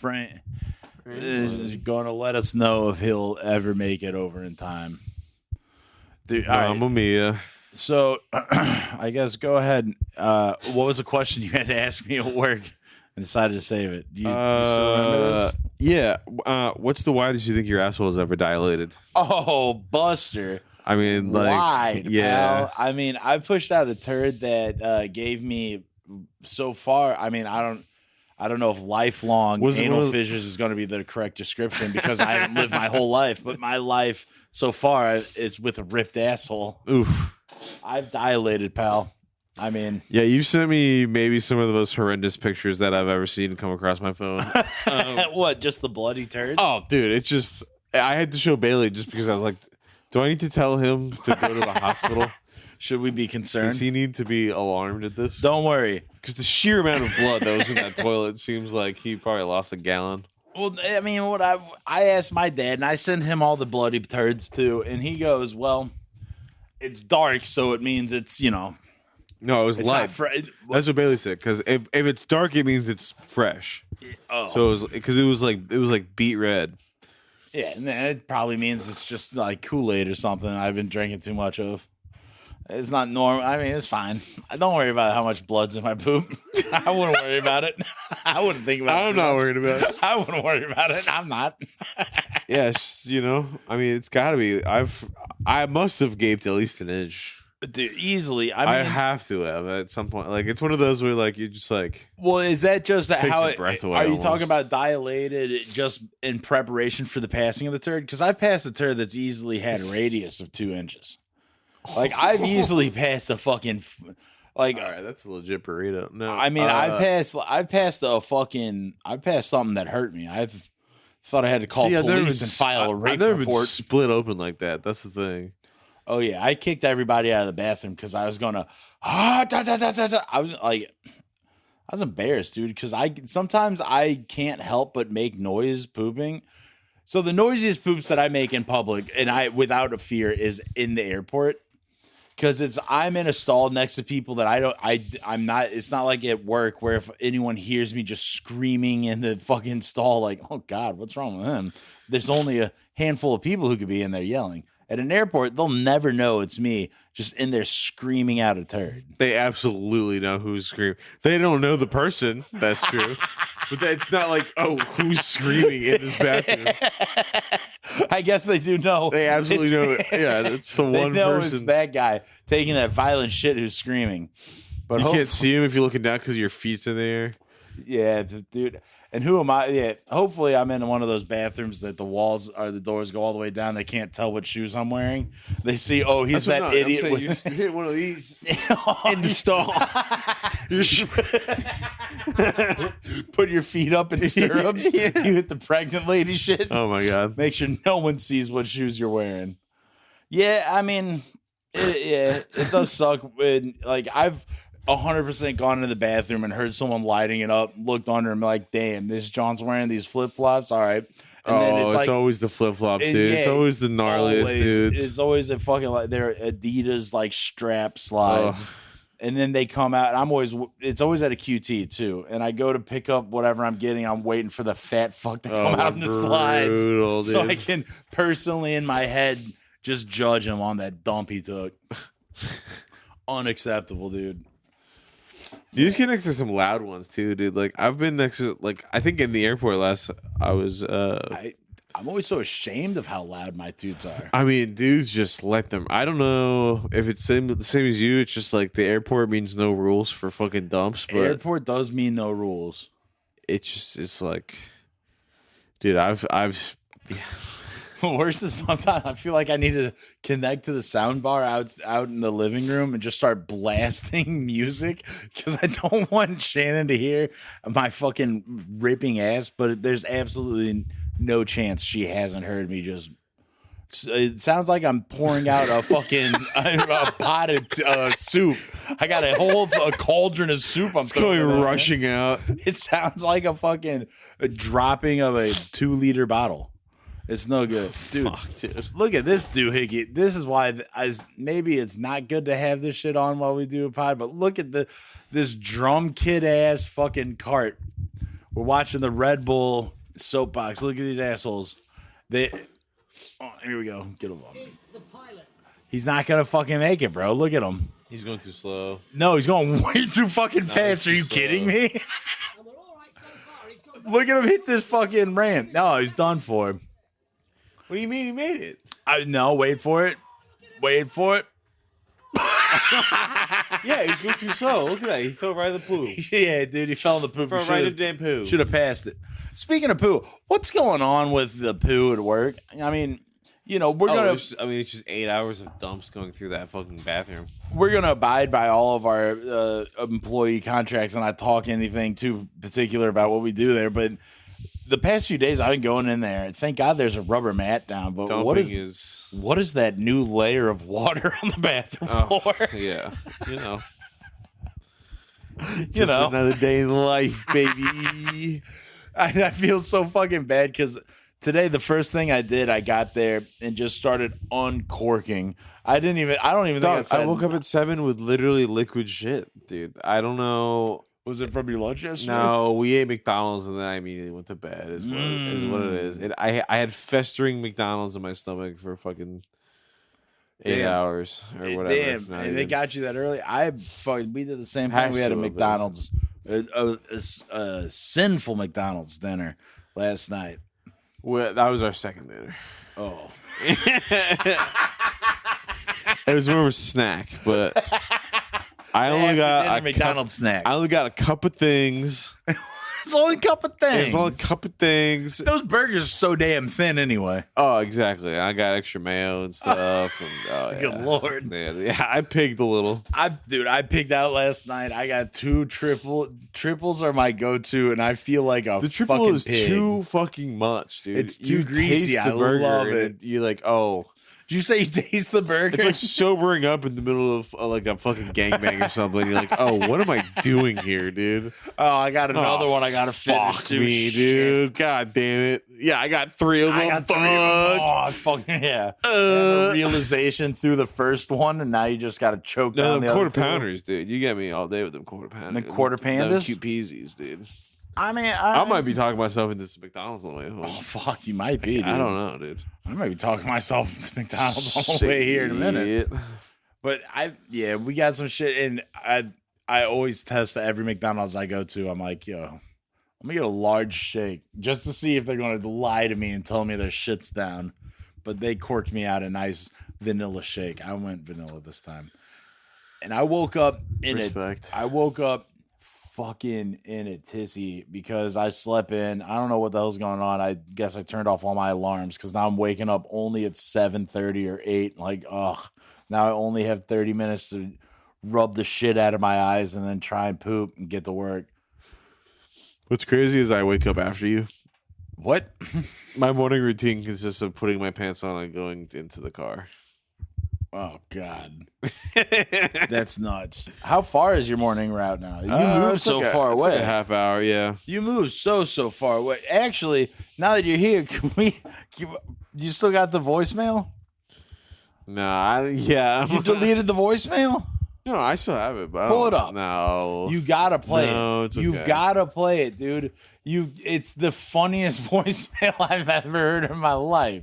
Frank is going to let us know if he'll ever make it over in time. Dude, all right. Mamma mia. So, I guess go ahead. What was the question you had to ask me at work? And decided to save it. You still remember this? Yeah. What's the widest you think your asshole has ever dilated? Oh, Buster. I mean, like, Wide, yeah. pal. I mean, I've pushed out a turd that gave me so far. I mean, I don't know if lifelong anal fissures is going to be the correct description because I haven't lived my whole life. But my life so far is with a ripped asshole. Oof. I've dilated, pal. I mean, yeah, you've sent me maybe some of the most horrendous pictures that I've ever seen come across my phone. what? Just the bloody turds? Oh, dude, it's just I had to show Bailey just because I was like, do I need to tell him to go to the hospital? Should we be concerned? Does he need to be alarmed at this? Don't worry. Because the sheer amount of blood that was in that toilet seems like he probably lost a gallon. Well, I mean, what I asked my dad, and I sent him all the bloody turds too, and he goes, well, it's dark, so it means it's, No, it was light. That's what Bailey said. Because if it's dark, it means it's fresh. Oh. So it was because it was like beet red. Yeah, and then it probably means it's just like Kool-Aid or something I've been drinking too much of. It's not normal. I mean, it's fine. Don't worry about how much blood's in my poop. I wouldn't worry about it. I wouldn't think about it. I'm not worried about it. I wouldn't worry about it. I'm not. Yeah, I mean, it's got to be. I must have gaped at least an inch. Dude, easily. I mean, I have to have at some point. Like, it's one of those where, like, you just like. Well, is that just how your breath away are you almost. talking about dilated just in preparation for the passing of the turd? Because I've passed a turd that's easily had a radius of 2 inches. Like, I've easily passed a fucking like. All right, that's a legit burrito. No, I mean, I passed something that hurt me. I've thought I had to call police and file a rape I've never been report. split open like that. That's the thing. Oh yeah, I kicked everybody out of the bathroom because I was gonna I was embarrassed, dude, because sometimes I can't help but make noise pooping. So the noisiest poops that I make in public, and I without a fear, is in the airport. Because I'm in a stall next to people that I'm not. It's not like at work where if anyone hears me just screaming in the fucking stall, like, oh God, what's wrong with him? There's only a handful of people who could be in there yelling. At an airport, they'll never know it's me just in there screaming out a turd. They absolutely know who's screaming. They don't know the person. That's true. But it's not like, oh, who's screaming in this bathroom? I guess they do know. They absolutely know. Yeah, it's the one they know person. It's that guy taking that violent shit who's screaming. But you can't see him if you're looking down because your feet's in the air. Yeah, dude. And who am I? Yeah, hopefully I'm in one of those bathrooms that the walls or the doors go all the way down. They can't tell what shoes I'm wearing. They see, oh, he's that idiot. You hit one of these in the stall. Put your feet up in stirrups. Yeah. You hit the pregnant lady shit. Oh, my God. Make sure no one sees what shoes you're wearing. Yeah, I mean, it does suck. Like, I've 100% gone into the bathroom and heard someone lighting it up, looked under and be like, damn, this John's wearing these flip-flops. All right. And then it's always the flip-flops, dude. It's always the gnarliest dudes. It's always a fucking, like, they're Adidas, like, strap slides. And then they come out, and it's always at a QT, too. And I go to pick up whatever I'm getting. I'm waiting for the fat fuck to come out in the slides. Dude. So I can personally, in my head, just judge him on that dump he took. Unacceptable, dude. You just get next to some loud ones too, dude. Like I've been next to, like I think in the airport last, I was. I'm always so ashamed of how loud my dudes are. I mean, dudes just let them. I don't know if it's the same as you. It's just like the airport means no rules for fucking dumps. But airport does mean no rules. It's like, dude, I've. Yeah. Worse is sometimes I feel like I need to connect to the sound bar out in the living room and just start blasting music because I don't want Shannon to hear my fucking ripping ass. But there's absolutely no chance she hasn't heard me just. It sounds like I'm pouring out a fucking a potted soup. I got a cauldron of soup. I'm going rushing out. It sounds like a dropping of a 2-liter bottle. It's no good. Dude, dude. Look at this doohickey. This is why maybe it's not good to have this shit on while we do a pod, but look at this drum kit ass fucking cart We're watching the Red Bull soapbox. Look at these assholes. Here we go. Get him on. He's not gonna fucking make it, bro. Look at him. He's going too slow. No, he's going way too fucking fast. Are you kidding me? Look at him hit this fucking ramp. No, he's done for. What do you mean he made it? No, wait for it. Wait for it. Yeah, he's going too slow. Look at that. He fell right in the poo. Yeah, dude, he fell in the poo. Fell right in the damn poo. Should have passed it. Speaking of poo, what's going on with the poo at work? I mean, we're gonna. It's just 8 hours of dumps going through that fucking bathroom. We're gonna abide by all of our employee contracts and not talk anything too particular about what we do there. But the past few days, I've been going in there. Thank God there's a rubber mat down. But Dumping what is that new layer of water on the bathroom floor? Yeah, Just another day in life, baby. I feel so fucking bad because today the first thing I did, I got there and just started uncorking. I don't even think I woke up at 7 with literally liquid shit, dude. I don't know. Was it from your lunch yesterday? No, we ate McDonald's and then I immediately went to bed. Is what it is. I had festering McDonald's in my stomach for fucking 8 hours or whatever. Damn, and they got you that early. We did the same thing. We had a McDonald's, a sinful McDonald's dinner last night. Well, that was our second dinner. Oh, it was more of a snack, but I only got a McDonald's snack. I only got a couple of things. It's only a couple things. It's only a couple things. Those burgers are so damn thin anyway. Oh, exactly. I got extra mayo and stuff. Good Lord. Yeah, I pigged a little. I pigged out last night. I got 2 triples are my go-to, and I feel like the triple fucking is pig. too fucking much, dude. It's too greasy. I love it. You're like, oh. Did you say you taste the burger? It's like sobering up in the middle of like a fucking gangbang or something. You're like, oh, what am I doing here, dude? Oh, I got another one. I gotta finish. Fuck me, dude. God damn it. Yeah, I got 3 of them. I got 3 of them. Oh, fucking yeah. The realization through the first one, and now you just gotta choke down the quarter other 2. pounders, dude. You get me all day with them quarter pounders. The quarter pandas? Them cute peasies, dude. I mean, I might be talking myself into some McDonald's on the way home. Oh, fuck, you might be, dude. I don't know, dude. I might be talking myself into McDonald's on the way here in a minute. But we got some shit, and I always test every McDonald's I go to. I'm like, yo, I'm gonna get a large shake just to see if they're gonna lie to me and tell me their shit's down. But they corked me out a nice vanilla shake. I went vanilla this time, and I woke up in Respect. I woke up fucking in a tizzy because I slept in. I don't know what the hell's going on. I guess I turned off all my alarms because now I'm waking up only at 7:30 or 8. Like, ugh. Now I only have 30 minutes to rub the shit out of my eyes and then try and poop and get to work. What's crazy is I wake up after you. What? My morning routine consists of putting my pants on and going into the car. Oh, God. That's nuts. How far is your morning route now? You moved so far away. It's like a half hour, yeah. You moved so far away. Actually, now that you're here, you still got the voicemail? Nah, yeah. You deleted the voicemail? No, I still have it, but Pull it up. No. You gotta play it. It's okay. You've gotta play it, dude. It's the funniest voicemail I've ever heard in my life.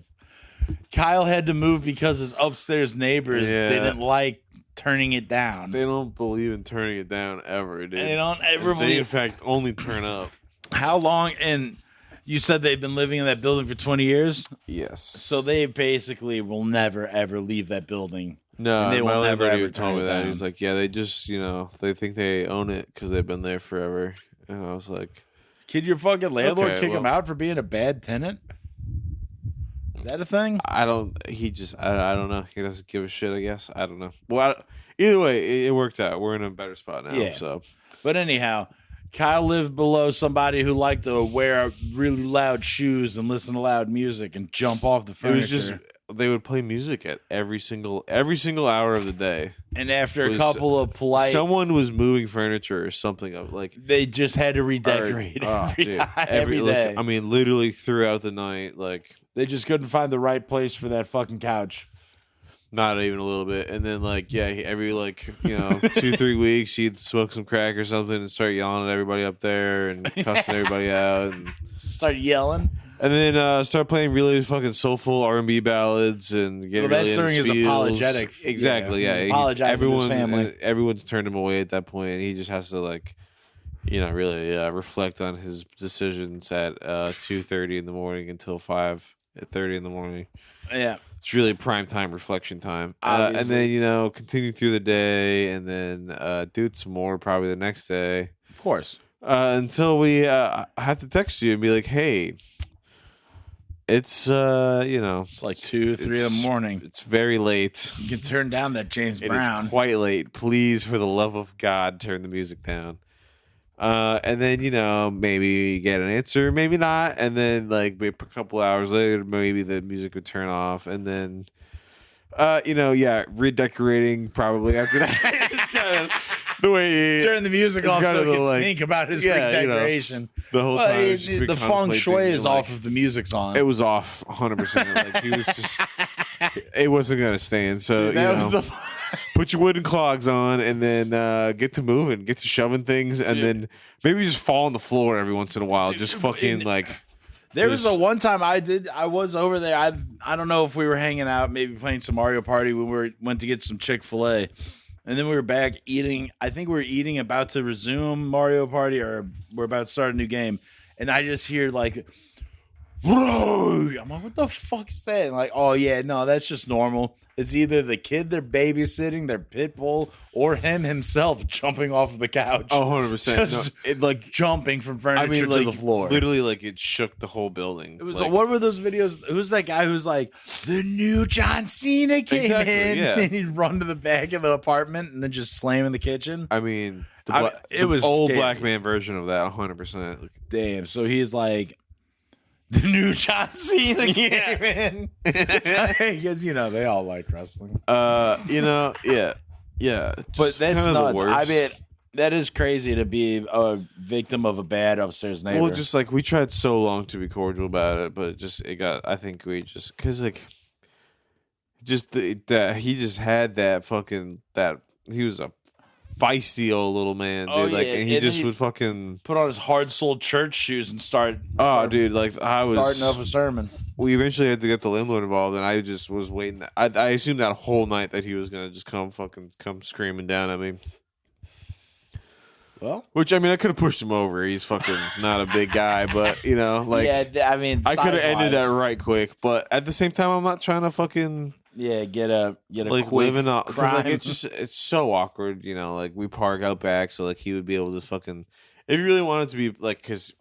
Kyle had to move because his upstairs neighbors didn't like turning it down. They don't believe in turning it down ever, dude. They don't ever They, believe. in fact, only turn up. How long? And you said they've been living in that building for 20 years? Yes. So they basically will never, ever leave that building. No, and they my will never, landlord ever even told turn me it that. down. He's like, yeah, they just, they think they own it because they've been there forever. And I was like, Could your fucking landlord Okay, kick well- him out for being a bad tenant? Is that a thing? I don't know. He doesn't give a shit, I guess. I don't know. Well, either way, it worked out. We're in a better spot now. Yeah. So But anyhow, Kyle lived below somebody who liked to wear really loud shoes and listen to loud music and jump off the it furniture. was just, they would play music at every single hour of the day. And after it a was- couple of polite, Someone was moving furniture or something of like they just had to redecorate every day. I mean, literally throughout the night, like They just couldn't find the right place for that fucking couch. Not even a little bit. And then, like, yeah, every, like, 2-3 weeks, he'd smoke some crack or something and start yelling at everybody up there and cussing everybody out. And Start yelling. And then start playing really fucking soulful R&B ballads and getting that's really during his feels. apologetic. Exactly, yeah. He's apologizing to his family. Everyone's turned him away at that point, and he just has to, like, really reflect on his decisions at 2:30 in the morning until 5:30 in the morning. Yeah. It's really prime time reflection time. And then, continue through the day and then do it some more probably the next day. Of course. Until we have to text you and be like, hey, it's, it's like 2-3 in the morning. It's very late. You can turn down that James Brown. It is quite late. Please, for the love of God, turn the music down. And then, maybe get an answer, maybe not. And then, like, maybe a couple hours later, maybe the music would turn off. And then, redecorating probably after that. It's kind of the way turn the music off so he can think about his redecoration. The whole time. The feng shui is off if the music's on. It was off 100%. Like, he was just, it wasn't going to stand. So, put your wooden clogs on and then get to moving, get to shoving things, and then maybe just fall on the floor every once in a while. Just fucking like. There was a one time I was over there. I don't know if we were hanging out, maybe playing some Mario Party when we went to get some Chick-fil-A. And then we were back eating. I think we were eating, about to resume Mario Party, or we're about to start a new game. And I just hear like, whoa! I'm like, what the fuck is that? And like, oh yeah, no, that's just normal. It's either the kid they're babysitting, their pit bull, or him himself jumping off of the couch. Oh, 100%. It like jumping from furniture to the floor. Literally, like, it shook the whole building. It was like, what were those videos? Who's that guy who's like, the new John Cena came in? Yeah. And he'd run to the back of the apartment and then just slam in the kitchen. I mean, it was old scary. black man version of that, 100%. Damn. So he's like, the new John Cena came in. Because, they all like wrestling. Yeah. But that's nuts. I mean, that is crazy to be a victim of a bad upstairs neighbor. Well, just like, we tried so long to be cordial about it, but I think we just, because like, he just had that fucking, he was a feisty old little man, dude. And he just would fucking put on his hard-soled church shoes and start. Dude, like, starting up a sermon. We eventually had to get the landlord involved, and I just was waiting. I assumed that whole night that he was gonna just come screaming down at me. Well, which, I mean, I could have pushed him over. He's fucking not a big guy, but I mean, I could have ended that right quick. But at the same time, I'm not trying to fucking. Yeah, get a like quick living up, because like it's so awkward, like we park out back, so like he would be able to fucking, if he really wanted to be like, because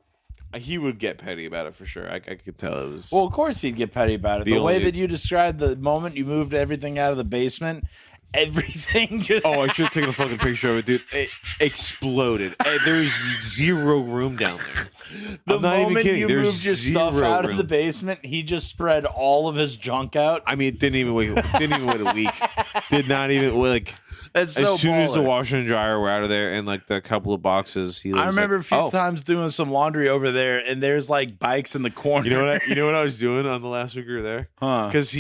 he would get petty about it for sure. I could tell it was. Well, of course he'd get petty about it. The way that you described the moment you moved everything out of the basement, everything just. Oh, I should have taken a fucking picture of it, dude. It exploded. There's zero room down there. The moment you moved your stuff out of the basement, he just spread all of his junk out. I mean, it didn't even wait a week. Did not even like. That's so as soon as the washer and dryer were out of there, and like the couple of boxes, I remember a few times doing some laundry over there, and there's like bikes in the corner. You know what I was doing on the last week we were there? Huh? Because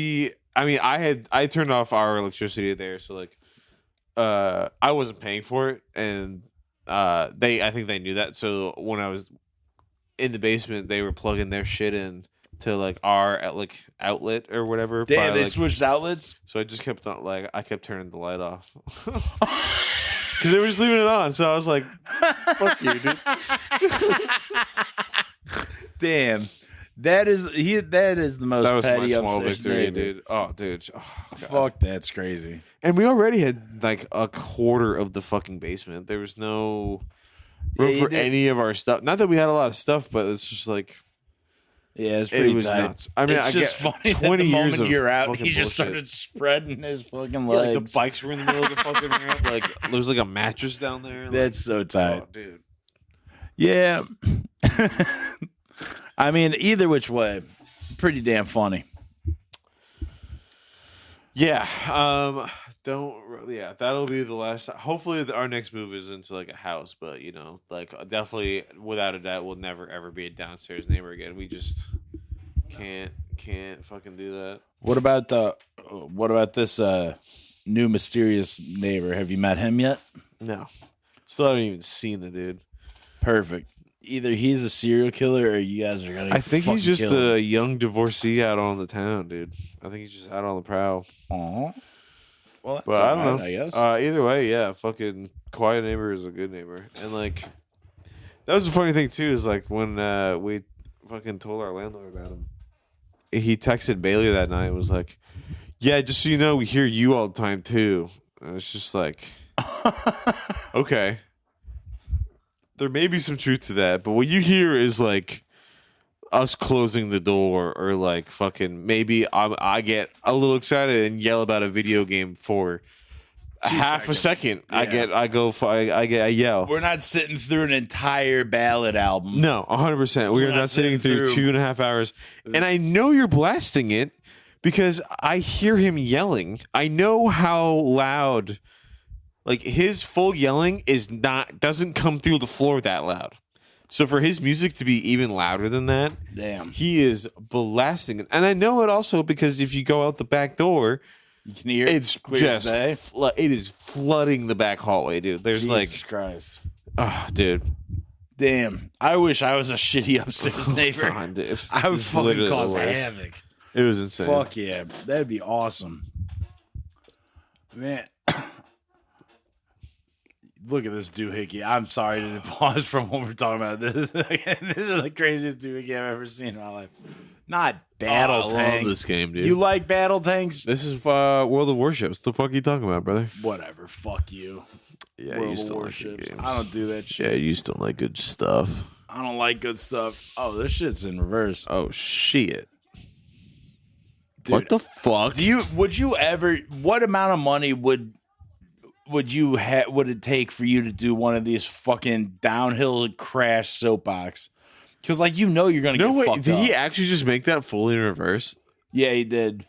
I turned off our electricity there, so like, I wasn't paying for it, and I think they knew that. So when I was in the basement, they were plugging their shit in to like our outlet or whatever. Damn, they switched outlets. So I just kept on I kept turning the light off because they were just leaving it on. So I was like, "Fuck you, dude." Damn. That is the most petty my small upstairs victory, neighbor. dude. Oh, dude. Oh, fuck, that's crazy. And we already had like a quarter of the fucking basement. There was no room for any of our stuff. Not that we had a lot of stuff, but it's just like, yeah, it's pretty was tight. nuts. I mean, it's just funny 20 that the years moment of you're out, fucking he just bullshit. started spreading his fucking legs. Yeah, like the bikes were in the middle of the fucking ramp. Like there was like a mattress down there. That's so tight, oh, dude. Yeah. I mean, either which way, pretty damn funny. Yeah. That'll be the last. Hopefully, our next move is into like a house, but like definitely without a doubt, we'll never ever be a downstairs neighbor again. We just can't fucking do that. What about What about this new mysterious neighbor? Have you met him yet? No, still haven't even seen the dude. Perfect. Either he's a serial killer or you guys are gonna. I think he's just kill him. a young divorcee out on the town, dude. I think he's just out on the prowl. Aw. Well, that's But I don't alright, know. I guess. Either way, yeah, fucking quiet neighbor is a good neighbor. And like, that was the funny thing too. Is like when we fucking told our landlord about him, he texted Bailey that night. And was like, "Yeah, just so you know, we hear you all the time too." And it's just like, okay, there may be some truth to that, but what you hear is like us closing the door, or like fucking maybe I get a little excited and yell about a video game for half a second. Yeah. I yell. We're not sitting through an entire ballad album. No, 100%. We are not sitting through 2.5 hours, and I know you're blasting it because I hear him yelling. I know how loud. Like his full yelling doesn't come through the floor that loud. So for his music to be even louder than that, Damn. he is blasting it. And I know it also because if you go out the back door, You can hear it's clear as just day. it is flooding the back hallway, dude. There's Jesus Christ. oh, dude, Damn. I wish I was a shitty upstairs neighbor. God, dude. I would It's fucking literally cause the worst. havoc. It was insane. Fuck yeah. That'd be awesome. Man. Look at this doohickey. I'm sorry to pause from what we're talking about. This is the craziest doohickey I've ever seen in my life. Not battle I tanks. love this game, dude. You like battle tanks? This is World of Warships. The fuck are you talking about, brother? Whatever. Fuck you. Yeah, World you of still like Warships. good games. I don't do that shit. Yeah, you still like good stuff. I don't like good stuff. Oh, this shit's in reverse. Oh shit! Dude, What the fuck? would you ever, what amount of money would it take for you to do one of these fucking downhill crash soapbox? Because like you're gonna No get way. fucked Did up. he actually just make that fully in reverse? Yeah, he did.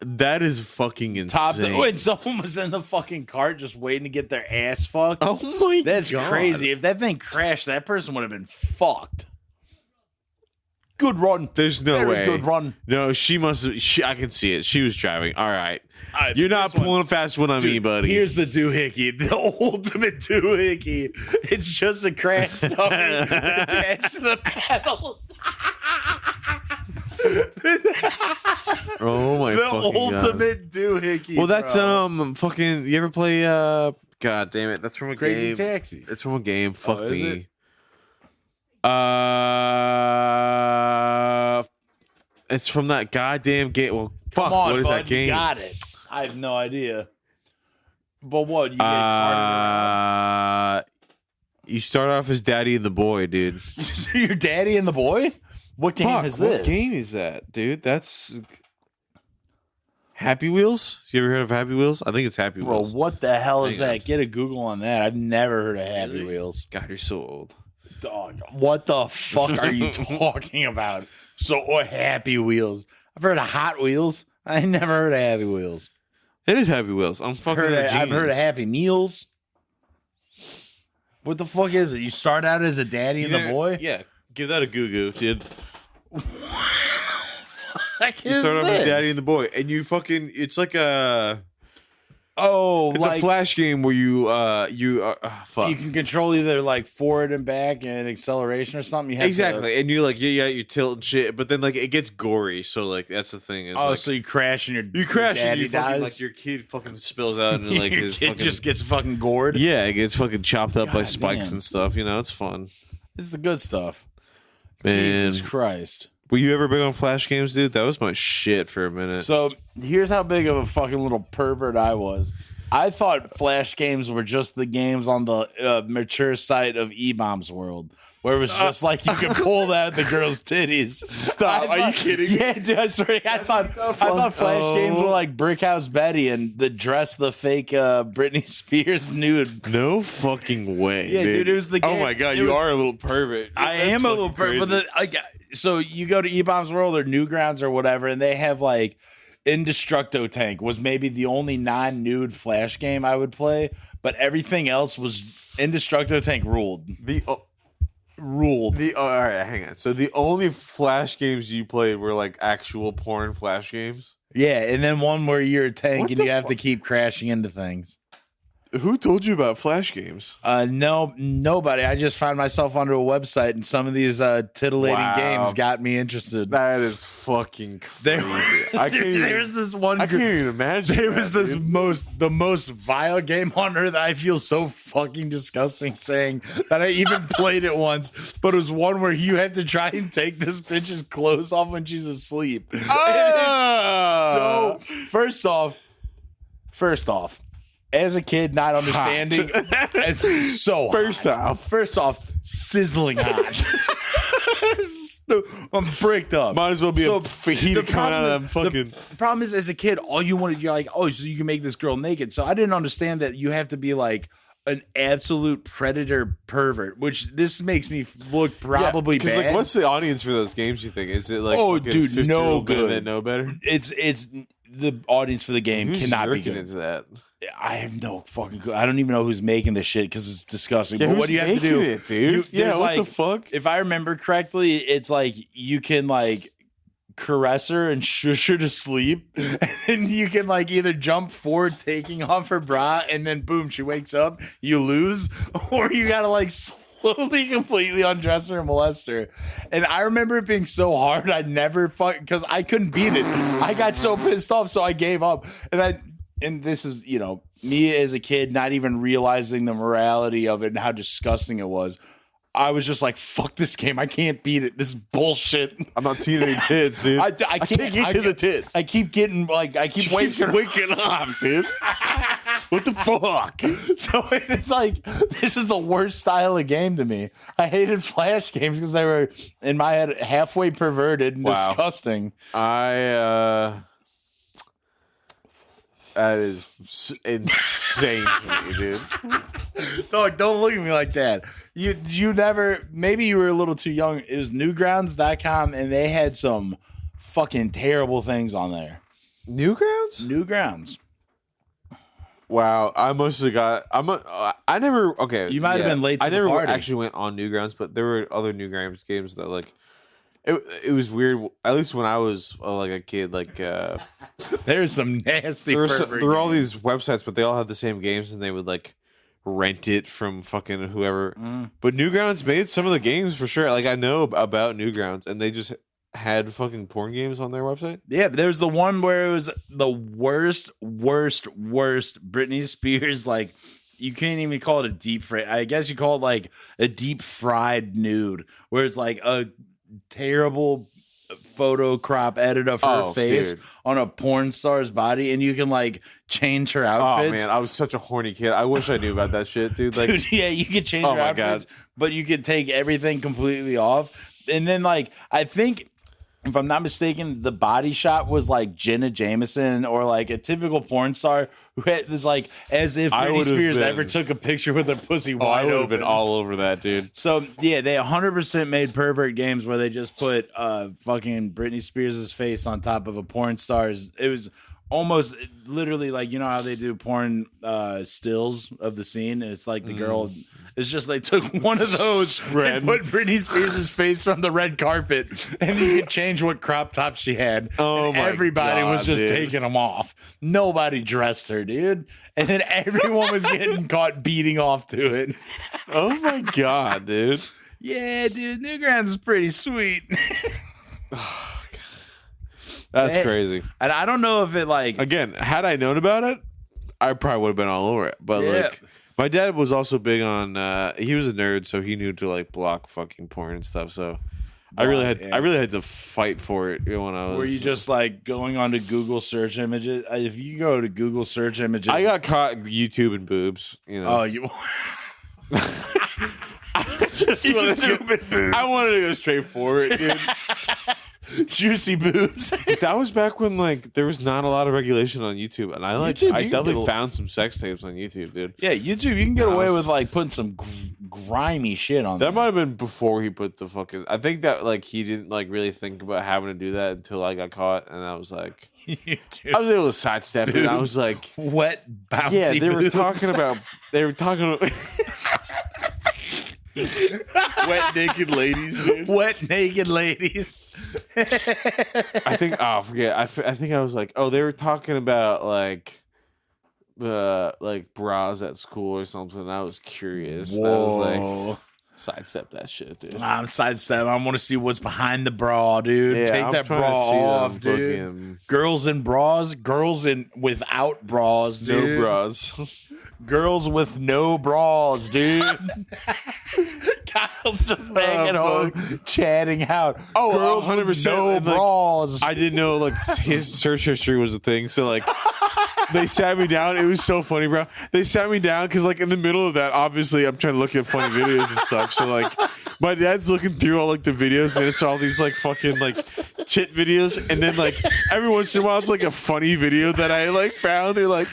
That is fucking insane. When someone was in the fucking cart just waiting to get their ass fucked. Oh my That's God. crazy. If that thing crashed, that person would have been fucked. Good run. There's no Very way. good run. No, she must. I can see it. She was driving. All right. You're You're not pulling a fast one on me, buddy. Here's the doohickey, the ultimate doohickey. It's just a crash dummy attached to the pedals. oh my The fucking God. ultimate doohickey. Well, that's bro. fucking. You ever play? God damn it! That's from a Crazy game. Taxi. It's from a game. Fuck is me. it? It's from that goddamn game. Well, fuck. Come on, what is bud, that game? You got it. I have no idea. But what? You get carted around? You start off as Daddy and the Boy, dude. Your daddy and the boy? What game Fuck, is this? What game is that, dude? That's Happy Wheels. You ever heard of Happy Wheels? I think it's Happy Bro, Wheels. what the hell is Hang on. that? Get a Google on that. I've never heard of Happy Really? Wheels. God, you're so old. Dog, what the fuck are you talking about? Happy Wheels. I've heard of Hot Wheels. I ain't never heard of Happy Wheels. It is Happy Wheels. I'm fucking. I've heard of Happy Meals. What the fuck is it? You start out as a daddy and the boy? Yeah, give that a goo dude. Heck You is start off as this? Daddy and the Boy, and you fucking. It's like a. It's like a flash game where you fuck. you can control either like forward and back and acceleration or something. You have Exactly, and you like you tilt and shit, but then like it gets gory. So like that's the thing. Is, Oh, like, so you crash and you crash your and daddy you fucking dies. like your kid fucking spills out and like your his kid fucking, just gets fucking gored. yeah, it gets fucking chopped up by God spikes damn. and stuff. You know, it's fun. This is the good stuff. Man. Jesus Christ. Were you ever big on flash games, dude? That was my shit for a minute. So here's how big of a fucking little pervert I was. I thought flash games were just the games on the mature site of E-Bombs World, where it was just like you could pull out the girl's titties. Stop. Are you kidding me? Yeah, dude, I swear. I thought flash games were like Brickhouse Betty and the fake Britney Spears nude. No fucking way. Yeah, dude, it was the game. Oh my god, It you was- are a little pervert. I That's am a little fucking pervert, but so you go to E-Bombs World or Newgrounds or whatever, and they have like Indestructo Tank was maybe the only non-nude flash game I would play, but everything else was Indestructo Tank ruled. Ruled. All right, hang on. So the only flash games you played were like actual porn flash games. Yeah, and then one where you're a tank What and the you have to keep crashing into things. Who told you about Flash games? No, nobody. I just found myself onto a website, and some of these titillating Wow. games got me interested. That is fucking crazy. I can't even, There's this one. I can't even imagine. There was this dude. the most vile game on earth. I feel so fucking disgusting saying that I even played it once, but it was one where you had to try and take this bitch's clothes off when she's asleep. So first off, as a kid, not understanding, it's so hot. First off, sizzling hot. I'm bricked up. Might as well be a fajita coming out of them fucking. The problem is, as a kid, all you wanted, you're like, oh, so you can make this girl naked. So I didn't understand that you have to be like an absolute predator pervert, which this makes me look probably bad. Like, what's the audience for those games? You think is it like Oh, dude, 50-year-old no men good. that know better? It's the audience for the game Who's cannot be jerking good. into that? I have no fucking clue. I don't even know who's making this shit because it's disgusting. Yeah, but who's what do you have to do, making it, dude? Yeah, there's what the like- fuck? If I remember correctly, it's like you can like caress her and shush her to sleep, and you can like either jump forward, taking off her bra, and then boom, she wakes up, you lose, or you gotta like slowly, completely undress her and molest her. And I remember it being so hard, I never because I couldn't beat it. I got so pissed off, so I gave up, and this is, you know, me as a kid, not even realizing the morality of it and how disgusting it was. I was just like, fuck this game. I can't beat it. This is bullshit. I'm not seeing any tits, dude. I can't get to the tits. I keep getting, like, I keep waking up, dude. What the fuck? So it's like, this is the worst style of game to me. I hated Flash games because they were, in my head, halfway perverted and Wow. disgusting. That is insane to me, dude. Dog, don't look at me like that. You never, maybe you were a little too young. It was newgrounds.com and they had some fucking terrible things on there. Newgrounds? Newgrounds. Wow, I mostly got. I never. Okay, You might have been late to I the never party. actually went on Newgrounds, but there were other Newgrounds games that like. It was weird. At least when I was like a kid, like There's some nasty. there were all these websites, but they all had the same games, and they would like rent it from fucking whoever. But Newgrounds made some of the games for sure. Like I know about Newgrounds, and they just had fucking porn games on their website. Yeah, there's the one where it was the worst Britney Spears. Like, you can't even call it a deep fry. I guess you call it like a deep fried nude, where it's like a terrible photo crop edit of her face dude. on a porn star's body, and you can like change her outfits. Oh man, I was such a horny kid. I wish I knew about that shit, dude. Like, Dude, yeah, you could change Oh your my outfits, God. but you could take everything completely off. And then, like, I think, if I'm not mistaken, the body shot was like Jenna Jameson or like a typical porn star who had this, like, as if I Britney would've Spears been- ever took a picture with her pussy I wide would have open. been all over that, dude. So yeah, they 100% made pervert games where they just put fucking Britney Spears' face on top of a porn star's. It was almost literally like, you know how they do porn stills of the scene, and it's like the girl. It's just they took one of those and put Britney Spears' face on the red carpet, and you could change what crop top she had. Oh And my everybody was God, just dude. taking them off. Nobody dressed her, dude. And then everyone was getting caught beating off to it. Oh my god, dude. Yeah, dude, Newgrounds is pretty sweet. That's Hey. crazy. And I don't know if it like Again, had I known about it, I probably would have been all over it. But Yeah. like, my dad was also big on. He was a nerd, so he knew to like block fucking porn and stuff. So I really had to fight for it when I was. were you just like going onto Google search images? If you go to Google search images, I got caught YouTube and boobs. You know. oh, you just wanted to YouTube and boobs. I wanted to go straight for it, dude. Juicy boobs. That was back when like there was not a lot of regulation on YouTube, and I YouTube, you can definitely get a- found some sex tapes on YouTube, dude. Yeah, YouTube, you can get Nah, away I was- with like putting some grimy shit on That there. might have been before he put the fucking. I think that like he didn't like really think about having to do that until I got caught, and I was like, YouTube. I was able to sidestep it. And I was like, Wet, bouncy yeah, they were boobs. talking about. Wet naked ladies, dude. Wet naked ladies. I think. Oh, I forget. I think I was like, oh, they were talking about like bras at school or something. I was curious. Whoa. I was like, sidestep that shit, dude. I'm sidestep. I want to see what's behind the bra, dude. Yeah, Take I'm that trying bra to see off, them dude. fucking- Girls in bras, girls in without bras, dude. No bras. Girls with no bras, dude. Kyle's just back at home chatting out. Oh, girls 100%. with no And, like, bras. I didn't know like his search history was a thing. So like they sat me down. It was so funny, bro. They sat me down because like in the middle of that, obviously I'm trying to look at funny videos and stuff. So like my dad's looking through all like the videos and it's all these like fucking like tit videos, and then like every once in a while it's like a funny video that I like found, or like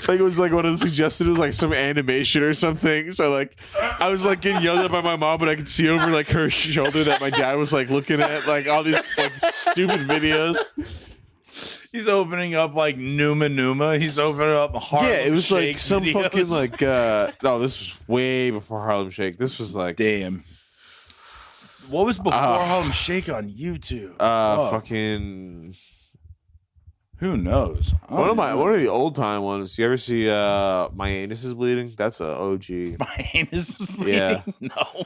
it was like one of the suggested, it was like some animation or something. So like I was like getting yelled at by my mom, but I could see over like her shoulder that my dad was like looking at like all these like stupid videos. He's opening up like Numa. He's opening up Harlem Yeah, it was Shake like some videos. fucking like no, this was way before Harlem Shake. This was like damn. What was before Harlem Shake on YouTube? fucking Who knows? one of the old time ones. You ever see My Anus Is Bleeding? That's a OG. My anus is bleeding. Yeah. No.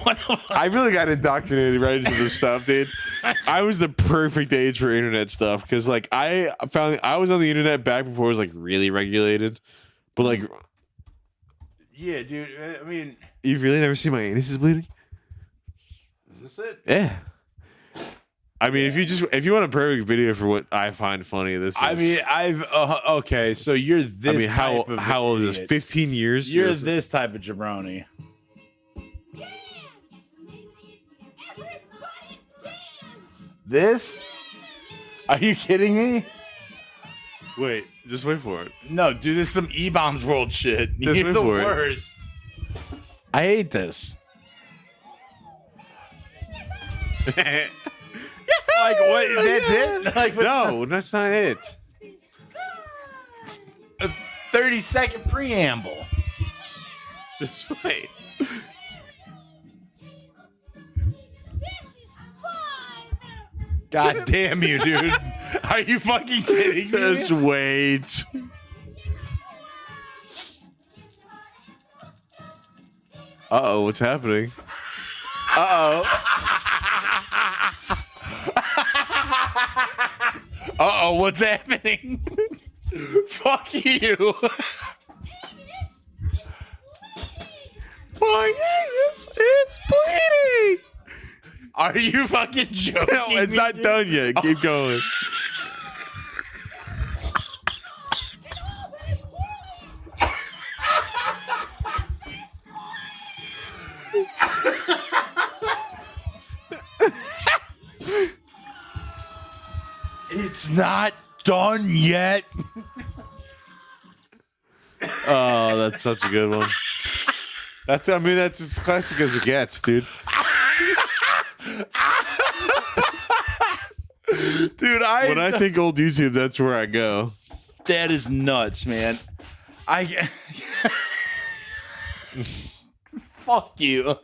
What the I really got indoctrinated right into this stuff, dude. I was the perfect age for internet stuff because like I found I was on the internet back before it was like really regulated. But like Yeah, dude. I mean, you've really never seen My Anus Is Bleeding? is this it? Yeah. I mean, if you want a perfect video for what I find funny, this is. I mean, I've okay. So you're this. I mean, type of how old is this? idiot. 15 years? You're Yes. this type of jabroni. This? Are you kidding me? Wait, just wait for it. No, dude, this is some E-Bombs World shit. Just You're wait the for it. worst. I hate this. Like what? That's it? Like what's No, that's not it. a 30-second preamble. Just wait. God damn you, dude. Are you fucking kidding me? Just wait. Uh-oh, what's happening? Uh-oh. Uh-oh, what's happening? Fuck you. My anus is bleeding. Are you fucking joking? No, it's me, not dude? done yet. Keep going. It's not done yet. Oh, that's such a good one. That's as classic as it gets, dude. Dude, When I think old YouTube, that's where I go. that is nuts, man. Fuck you.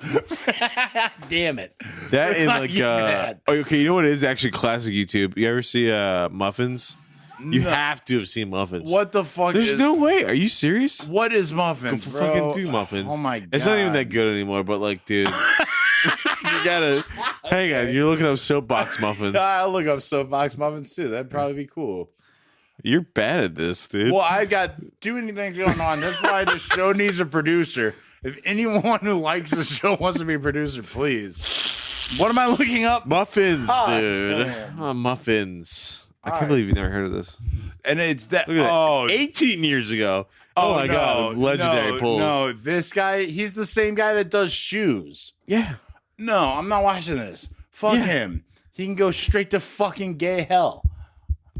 Damn it. That is Not like you mad. okay, you know what is actually classic YouTube? You ever see Muffins? You No. have to have seen Muffins. What the fuck There's is no way. Are you serious? what is muffins? Go bro? fucking do Muffins. Oh my god. It's not even that good anymore, but like, dude. You gotta hang on, you're looking up soapbox muffins. I'll look up soapbox muffins too. That'd probably be cool. You're bad at this, dude. Well, I got too many things going on. That's why this show needs a producer. If anyone who likes the show wants to be a producer, please. What am I looking up? Muffins, Oh, dude. damn. Oh, muffins. I can't right. believe you've never heard of this. And it's that. Look at Oh, that. 18 years ago. Oh, my god, legendary pulls. No, this guy, he's the same guy that does shoes. Yeah. No, I'm not watching this. Fuck Yeah. him. He can go straight to fucking gay hell.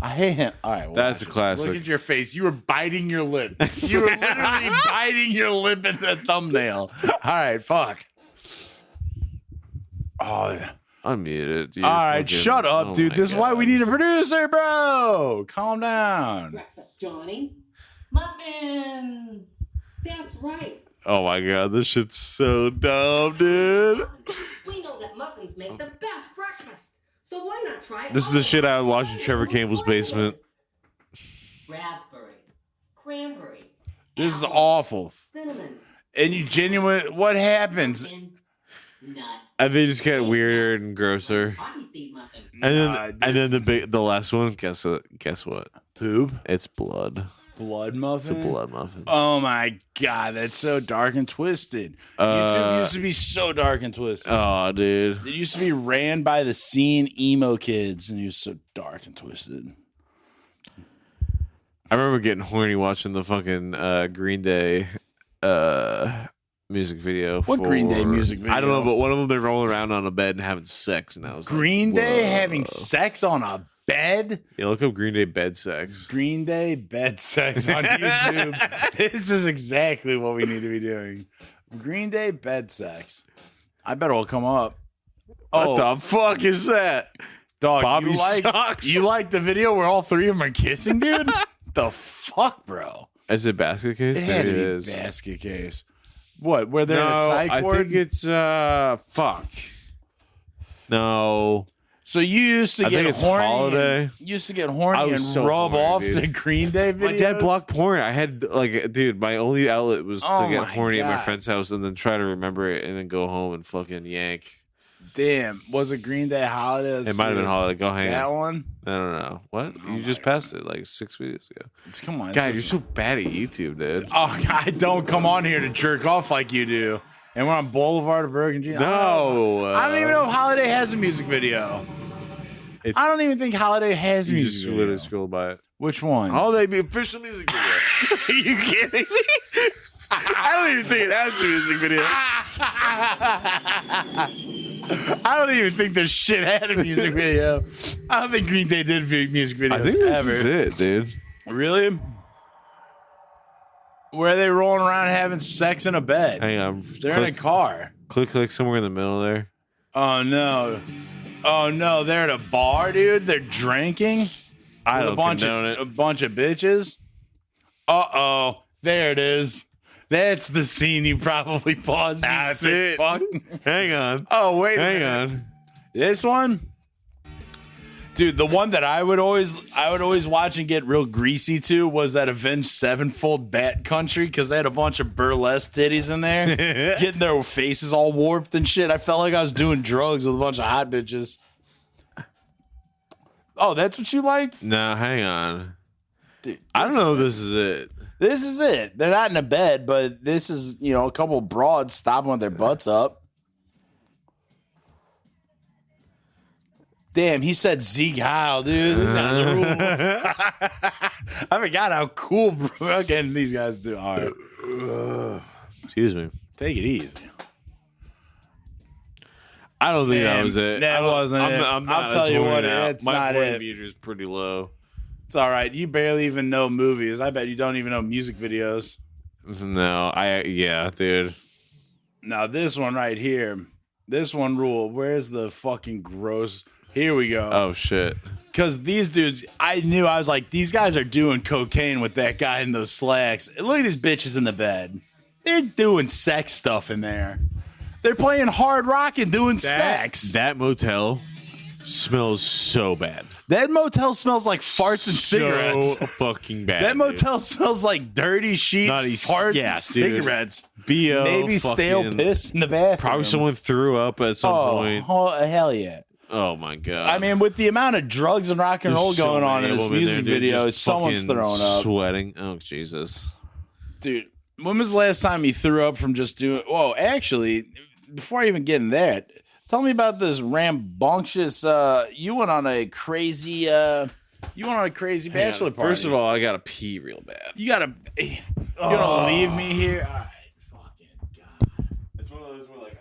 I hate him. All right, well, That's a classic. Look at your face. You were biting your lip. You were literally biting your lip in the thumbnail. All right, fuck. Oh, yeah. Unmute it. Dude. All right, Fucking- shut up, oh dude. my This is why we God. need a producer, bro. Calm down. Breakfast, Johnny. Muffins. That's right. Oh my god, this shit's so dumb, dude. We know that muffins make the best breakfast, so why not try? This is the shit I would watch in Trevor Campbell's basement. Raspberry, cranberry. This is apple, awful. cinnamon, And you genuine. What happens? pumpkin, nut, And they just get weirder and grosser. poppy seed muffin. And then the last one, guess what? Poop. It's blood. Blood It's a muffin. blood muffin. Oh my god, that's so dark and twisted. YouTube used to be so dark and twisted. Oh, dude. It used to be ran by the scene emo kids, and it was so dark and twisted. I remember getting horny watching the fucking Green Day music video. What Green Day music video? I don't know, but one of them they're rolling around on a bed and having sex, and I was Green like, Day whoa. having sex on a bed? Yeah, look up Green Day bed sex. Green Day bed sex on YouTube. This is exactly what we need to be doing. Green Day bed sex. I bet it'll come up. What the fuck is that? Dog, Bobby you Socks? You like the video where all three of them are kissing, dude? The fuck, bro? Is it basket case? It had Maybe to it be is. basket case. What? Where they're No, in a psych I ward? think it's fuck. No. So you used to I get think it's horny. Holiday. You used to get horny I and was so rub horny, off dude. the Green Day videos. My dad blocked porn. I had like, dude, my only outlet was Oh to get my horny at my God. friend's house and then try to remember it and then go home and fucking yank. Damn, was it Green Day Holiday? It might have been Holiday. Go hang That out. one? I don't know. What? Oh You just my passed it like 6 videos ago. Come on. God, this you're is- so bad at YouTube, dude. Oh, I don't come on here to jerk off like you do. And we're on Boulevard of Burgundy. No. I don't even know if Holiday has a music video. It- I don't even think Holiday has a You music just video. literally scroll by it. Which one? Holiday be official music video. Are you kidding me? I don't even think it has a music video. I don't even think this shit had a music video. I don't think Green Day did music videos I think this ever. is it, dude. Really? Where are they rolling around having sex in a bed? Hang on. They're in a car. Click somewhere in the middle there. Oh no. Oh no, they're at a bar, dude. They're drinking. I With don't a bunch condone of it. a bunch of bitches. Uh-oh. There it is. That's the scene you probably paused. you That's sick it. Fuck. Hang on. Oh, wait a Hang minute. on. This one? Dude, the one that I would always watch and get real greasy to was that Avenged Sevenfold Bat Country, because they had a bunch of burlesque titties in there, getting their faces all warped and shit. I felt like I was doing drugs with a bunch of hot bitches. Oh, that's what you liked? No, hang on. Dude, I don't know if this is it. This is it. They're not in a bed, but this is, a couple broads stopping with their butts up. Damn, he said Zeke Heil, dude. This guy's a rule. I forgot how cool again these guys do. All right, Excuse me. take it easy. I don't think that Man, was it. that I don't- wasn't I'm, it. I'm not I'll tell as you horny what, now. it's My not horny it. meter is pretty low. It's all right. You barely even know movies. I bet you don't even know music videos. No, yeah, dude. Now this one right here, this one rule. Where's the fucking gross? Here we go. Oh shit. Because these dudes, I was like, these guys are doing cocaine with that guy in those slacks. Look at these bitches in the bed. They're doing sex stuff in there. They're playing hard rock and doing sex. That motel smells so bad. That motel smells like farts and cigarettes. So fucking bad. That dude. motel smells like dirty sheets, Nutty- farts, yeah, and dude. cigarettes. BO, Maybe stale fucking- piss in the bathroom. Probably someone threw up at some point. Oh, hell yeah. Oh my god. I mean, with the amount of drugs and rock and roll There's so going on in many this of them music there, dude, video, just someone's fucking throwing up. sweating. Oh Jesus. Dude, when was the last time you threw up from just doing? Whoa, actually, before I even get in that, tell me about this rambunctious. You went on a crazy. Bachelor party. First of all, I gotta pee real bad. you gotta. You gonna leave me here? All right, fucking god. It's one of those where like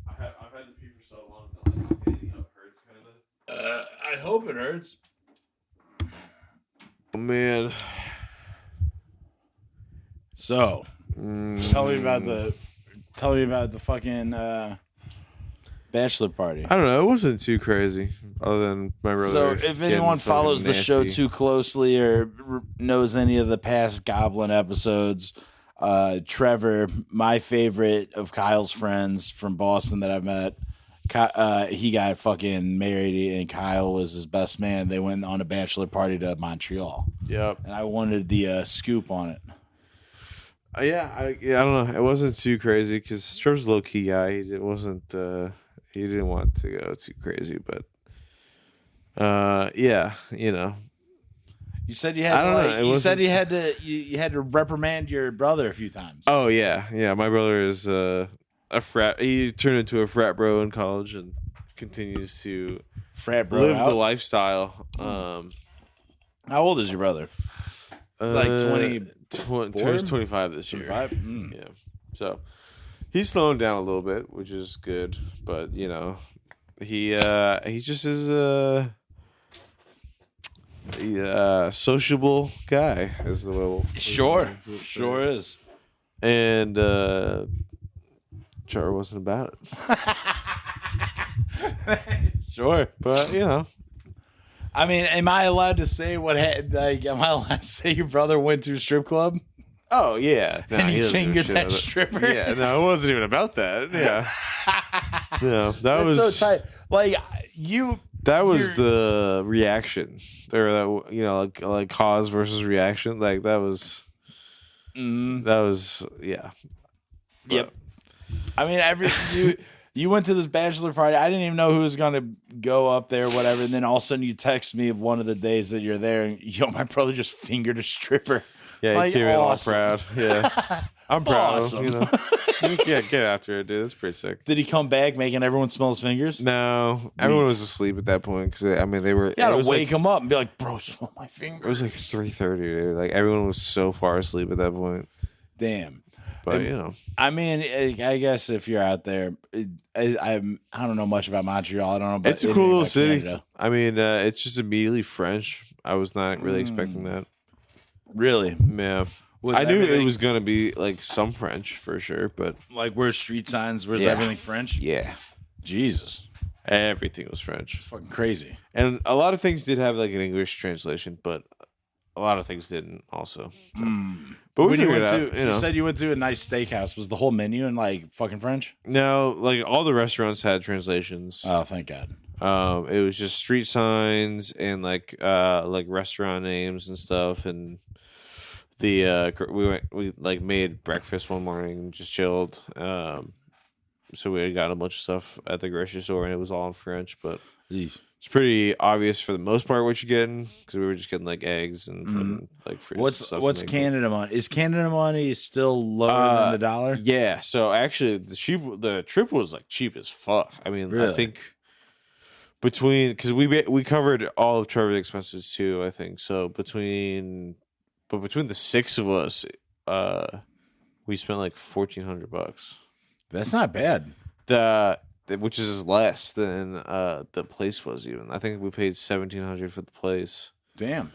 I've had to pee for so long that like standing up hurts kind of. I hope it hurts. Oh man. So, tell me about the fucking bachelor party. I don't know. It wasn't too crazy, other than my brother. So, if anyone follows the show too closely or knows any of the past Goblin episodes, Trevor, my favorite of Kyle's friends from Boston that I've met, he got fucking married, and Kyle was his best man. They went on a bachelor party to Montreal. Yep. And I wanted the scoop on it. I don't know. It wasn't too crazy because Trevor's a low key guy. He didn't want to go too crazy, but you know. You said you had. I don't know. You said you had to. You had to reprimand your brother a few times. Oh yeah. My brother is a frat. He turned into a frat bro in college and continues to Frat bro live out? the lifestyle. How old is your brother? He's like 20. Turns 25 this year. 25? Mm. Yeah. So he's slowing down a little bit, which is good. But you know, he just is a sociable guy, is the way we'll Sure is. And Trevor wasn't about it. Sure. But you know, I mean, am I allowed to say what? Am I allowed to say your brother went to a strip club oh yeah, no, and he doesn't give a fingered shit that about it. stripper? Yeah, no, it wasn't even about that. Yeah, no, that That's was so tight. Like you. that was you're- the reaction, or that, you know, like cause versus reaction. Like that was yeah. Yep. I mean, you went to this bachelor party. I didn't even know who was going to go up there, whatever. And then all of a sudden, you text me one of the days that you're there, and my brother just fingered a stripper. Yeah, Like, he came in all awesome. proud. Yeah, I'm proud. Awesome. You know, yeah, get after it, dude. It's pretty sick. Did he come back making everyone smell his fingers? No, everyone was asleep at that point because I mean they were. You gotta it was wake like, him up and be like, bro, smell my It fingers. was like 3:30, dude. Like everyone was so far asleep at that point. Damn. But you know, I mean, I guess if you're out there, I don't know much about Montreal. I don't know about it's a anything cool little about city. Canada. I mean, it's just immediately French. I was not really expecting that. Really? Yeah, Was I knew it everything- was gonna be like some French for sure, but Like, where's street signs? Where's Yeah. everything French? yeah, Jesus. everything was French, Fucking crazy. and a lot of things did have like an English translation, but a lot of things didn't also. So. But we When you figured went it out, to, you know. said you went to a nice steakhouse. Was the whole menu in like fucking French? No, like all the restaurants had translations. Oh, thank God. It was just street signs and like restaurant names and stuff. And the we like made breakfast one morning and just chilled. So we got a bunch of stuff at the grocery store and it was all in French, but it's pretty obvious for the most part what you're getting because we were just getting like eggs and fucking, like fruits. and stuff What's to make it. Canada money? Is Canada money still lower than the dollar? Yeah, so actually the trip was like cheap as fuck. I mean, Really? I think between because we covered all of Trevor's expenses too. I think so between the six of us, we spent like $1,400. That's not bad. Which is less than the place was even. I think we paid $1,700 for the place. Damn.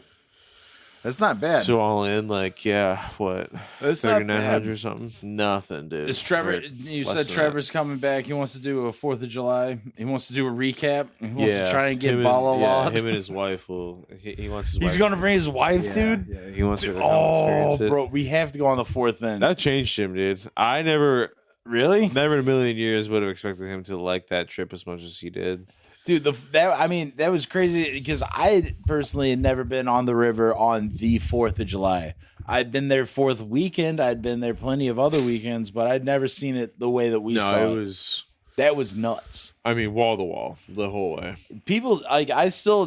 That's not bad. So all in, like, yeah, what, That's not bad. $3,900 or something? Nothing, dude. Is Trevor? For You less said than Trevor's coming back. He wants to do a 4th of July. He wants to do a recap. He wants to try and get him Bala yeah, Law. him and his wife will. He wants his. He's wife going to bring his wife, yeah, dude. Yeah, he wants her to come Oh, experience it. bro, we have to go on the 4th then. That changed him, dude. I never Really? in a million years would have expected him to like that trip as much as he did. Dude, that was crazy because I personally had never been on the river on the 4th of July. I'd been there 4th weekend. I'd been there plenty of other weekends, but I'd never seen it the way that we saw No, it. it was. That was nuts. I mean, wall to wall the whole way. People like I still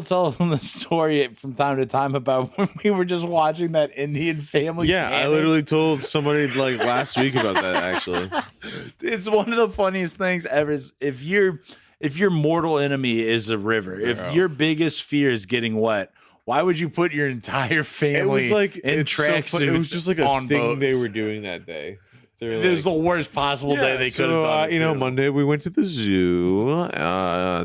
tell them the story from time to time about when we were just watching that Indian family. Yeah, I panic. literally told somebody like last week about that. Actually, It's one of the funniest things ever. Is if your mortal enemy is a river, if your biggest fear is getting wet, why would you put your entire family it was like in it's so tracksuits? funny. It was just like a on thing they boats? were doing that day. They were It was the like, worst possible day they could have done. It, too. Monday we went to the zoo.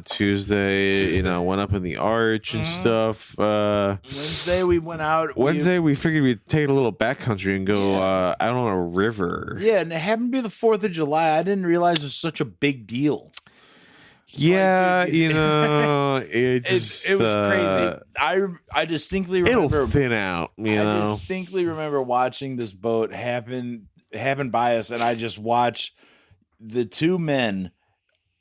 Tuesday, went up in the arch and stuff. Wednesday we went out. Wednesday we figured we'd take a little backcountry and go out on a river. Yeah, and it happened to be the 4th of July. I didn't realize it was such a big deal. Yeah, dude, you know, it just it was crazy. I distinctly It'll remember. thin out, you I know. distinctly remember watching this boat happen by us, and I just watched the two men.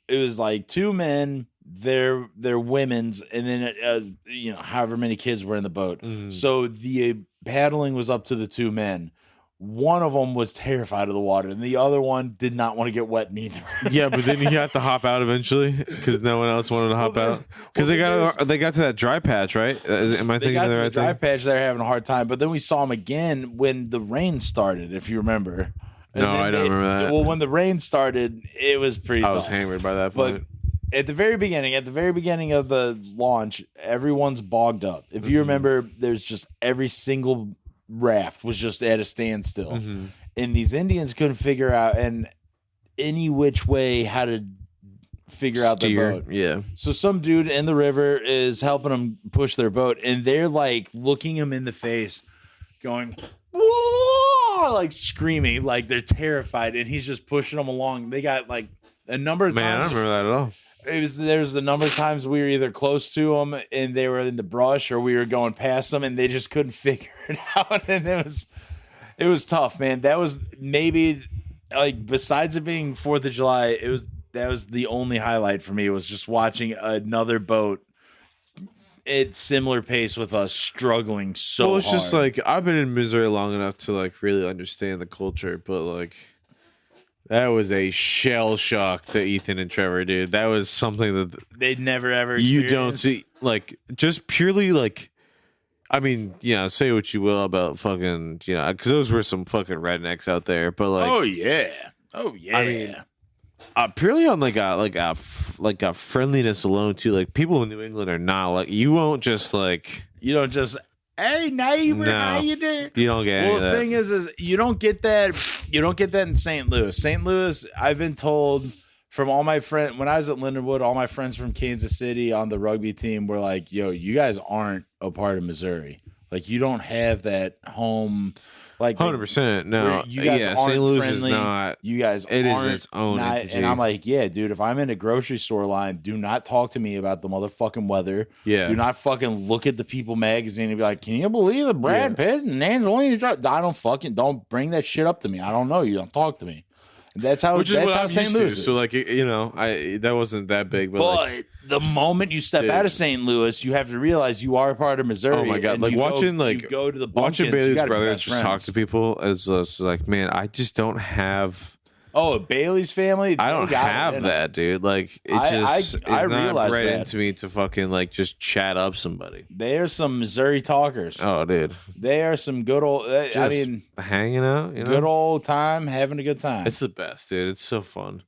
It was like two men, their women's, and then you know, however many kids were in the boat. Mhm. So the paddling was up to the two men. One of them was terrified of the water, and the other one did not want to get wet neither. Yeah, but then you have to hop out eventually because no one else wanted to hop Well, out because they got to that dry patch, right? Am I They thinking got of the to right dry thing? patch. They were having a hard time, but then we saw them again when the rain started. If you remember, And No, then I don't remember that. Well, when the rain started, it was pretty. I was tough. hammered by that But point. at the very beginning of the launch, everyone's bogged up. If you remember, there's just every single raft was just at a standstill, and these Indians couldn't figure out any which way how to figure out the boat. Yeah. So some dude in the river is helping them push their boat, and they're like looking him in the face, going, "Whoa!" like screaming, like they're terrified, and he's just pushing them along. They got like a number of Man, I times. don't remember that at all. There's a number of times we were either close to them and they were in the brush, or we were going past them and they just couldn't figure it out, and it was tough, man. That was maybe, like, besides it being 4th of July, that was the only highlight for me, was just watching another boat at similar pace with us struggling so Well, it's hard. just like I've been in Missouri long enough to like really understand the culture, but like that was a shell shock to Ethan and Trevor, dude. That was something that they'd never ever you don't experienced. see, like, just purely like. I mean, you know, say what you will about fucking, you know, because those were some fucking rednecks out there, but like, Oh yeah. I mean, purely on like a friendliness alone too. Like people in New England are not like, you won't just like, you don't just, hey neighbor, No. how you doing? you don't get any Well, of the that. thing is you don't get that. You don't get that in St. Louis. St. Louis, I've been told from all my friends when I was at Lindenwood, all my friends from Kansas City on the rugby team were like, "Yo, you guys aren't a part of Missouri. Like, you don't have that home." Like 100%. No, where you guys yeah, aren't St. Louis friendly. is not. You guys It is aren't its own not- entity. And I'm like, yeah, dude, if I'm in a grocery store line, do not talk to me about the motherfucking weather. Yeah. Do not fucking look at the People magazine and be like, can you believe that Brad Pitt and Angelina Jolie? Don't bring that shit up to me. I don't know you. Don't talk to me. That's how. Which is that's what how I'm St. used Louis to. is. So like, you know, that wasn't that big, but but like, the moment you step Dude. out of St. Louis, you have to realize you are a part of Missouri. oh my god, and like you watching go, like you go to the watching Bumpkins, you Bailey's gotta be brothers best just talk friends. to people is just like, man, I just don't have. Oh, Bailey's family. I they don't got it have in them. that, dude. Like, it I just is realize not bred that. into me to fucking like just chat up somebody. They are some Missouri talkers. Oh, dude, They are some good old. I Just mean, hanging out, you know, good old time, having a good time. It's the best, dude. It's so fun.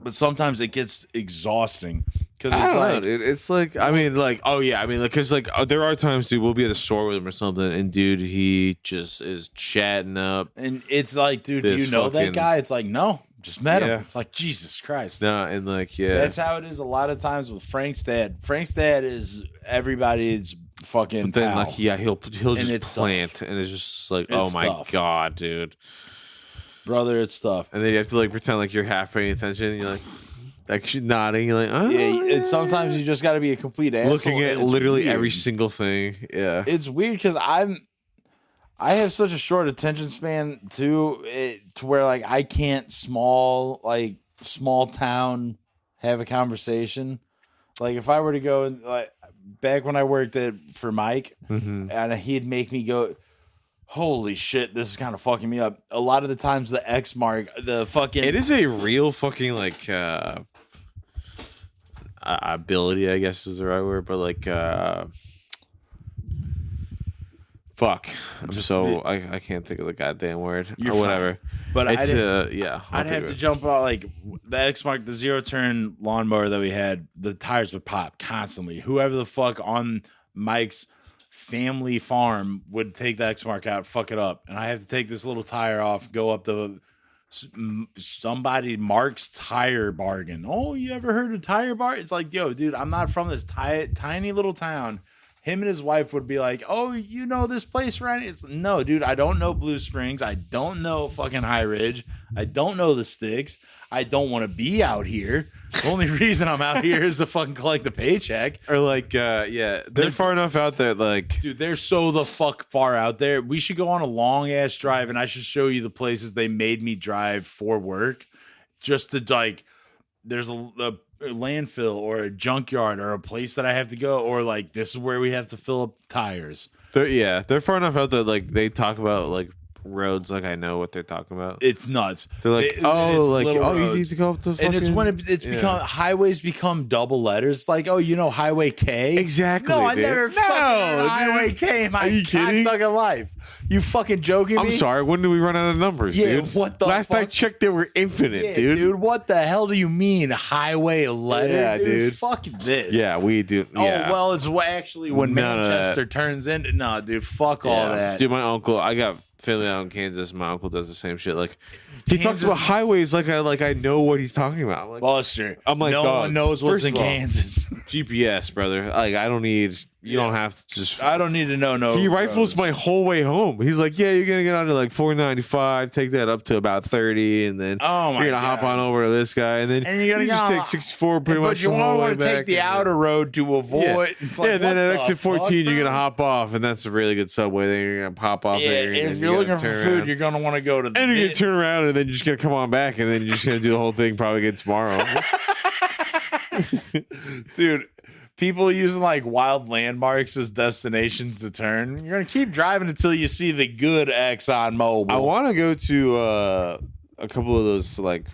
But sometimes it gets exhausting because I it's don't know, like, dude. It's like, I mean, like, oh yeah, I mean, like, cause like there are times, dude, we'll be at the store with him or something, and dude, he just is chatting up. and it's like, dude, do This you know that fucking- guy? It's like, no, just met Yeah. him. It's like, Jesus Christ. No, and like, yeah, That's how it is a lot of times with Frank's dad. Frank's dad is everybody's fucking but then pal. like, yeah, he'll And just it's plant, and it's just like, It's oh my tough. god, dude. Brother, it's tough. And then you have to like pretend like you're half paying attention. And you're like nodding. You're like, oh, Yeah, and sometimes you just got to be a complete asshole. looking at and it's literally weird. every single thing. Yeah, It's weird because I have such a short attention span too, to where like I can't small town have a conversation. Like if I were to go like back when I worked for Mike, and he'd make me go, holy shit, this is kind of fucking me up. A lot of the times the X mark, the fucking it is a real fucking like ability, I guess is the right word, but like fuck. I can't think of the goddamn word You're or whatever. But It's I'd I'll think have of to it. jump out like the X mark, the 0-turn lawnmower that we had. The tires would pop constantly. Whoever the fuck on Mike's family farm would take the X mark out, fuck it up, and I have to take this little tire off, go up to somebody Mark's Tire Bargain. Oh, you ever heard of Tire Bar? It's like, yo, dude, I'm not from this tiny little town him and his wife would be like, "Oh, you know this place, right?" It's no, dude. I don't know Blue Springs. I don't know fucking High Ridge. I don't know the Sticks. I don't want to be out here. The only reason I'm out here is to fucking collect the paycheck. Or like, they're far enough out that like, Dude, they're so the fuck far out there. We should go on a long ass drive, and I should show you the places they made me drive for work, just to like. There's a landfill or a junkyard or a place that I have to go, or like this is where we have to fill up tires. they're far enough out that like they talk about like roads like I know what they're talking about. It's nuts. They're like, It's little you roads. need to go up the fucking... And it's when it's become highways become double letters. Like, oh, you know Highway K? Exactly, No, I dude. never fucking heard dude. Highway K in my Are you kidding? cocksucking life. You fucking joking me? I'm sorry, when did we run out of numbers, Yeah, dude? what the Last I fuck? checked, they were infinite, Yeah, dude. what the hell do you mean Highway letter? Yeah, dude. Fuck this. Yeah, we do. Oh, Yeah. well, it's actually when None of that. Manchester turns into... No, dude, fuck all Yeah. that. Dude, my uncle, I got family out in Kansas. My uncle does the same shit. Like, he talks Kansas about is- highways like I know what he's talking about. I'm like, Buster, I'm like, no dog, one knows what's first in of all, Kansas. GPS, brother. Like, I don't need. You don't have to just. I don't need to know no He rifles roads. my whole way home. He's like, yeah, you're gonna get on to like 495, take that up to about 30, and then Oh my you're gonna hop God. on over to this guy, and then And you're gonna you just go- take 64 pretty but much you the whole way want to take back, the and then- outer road to avoid. Yeah, It's like, yeah. Then what at the exit 14, fuck, you're gonna bro? hop off, and that's a really good subway. Then you're gonna pop off Yeah, there. and if then you're you looking gotta for turn food, around. you're gonna want to go to. And you're gonna turn around, and then you're just gonna come on back, and then you're just gonna do the whole thing probably again tomorrow. Dude, people using like wild landmarks as destinations to turn. You're gonna keep driving until you see the good Exxon Mobil. I want to go to a couple of those like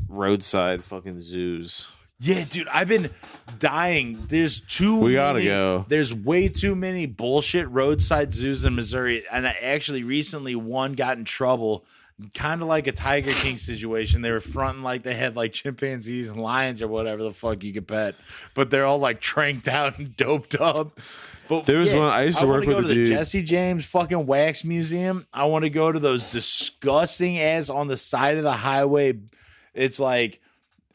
roadside fucking zoos. Yeah, dude, I've been dying. There's We gotta go. There's way too many bullshit roadside zoos in Missouri, and I actually recently one got in trouble, kind of like a Tiger King situation. They were fronting like they had like chimpanzees and lions or whatever the fuck you could pet, but they're all like tranked out and doped up. But There was one- I used to work wanna with go a to the dude. Jesse James fucking wax museum. I want to go to those disgusting ass on the side of the highway. It's like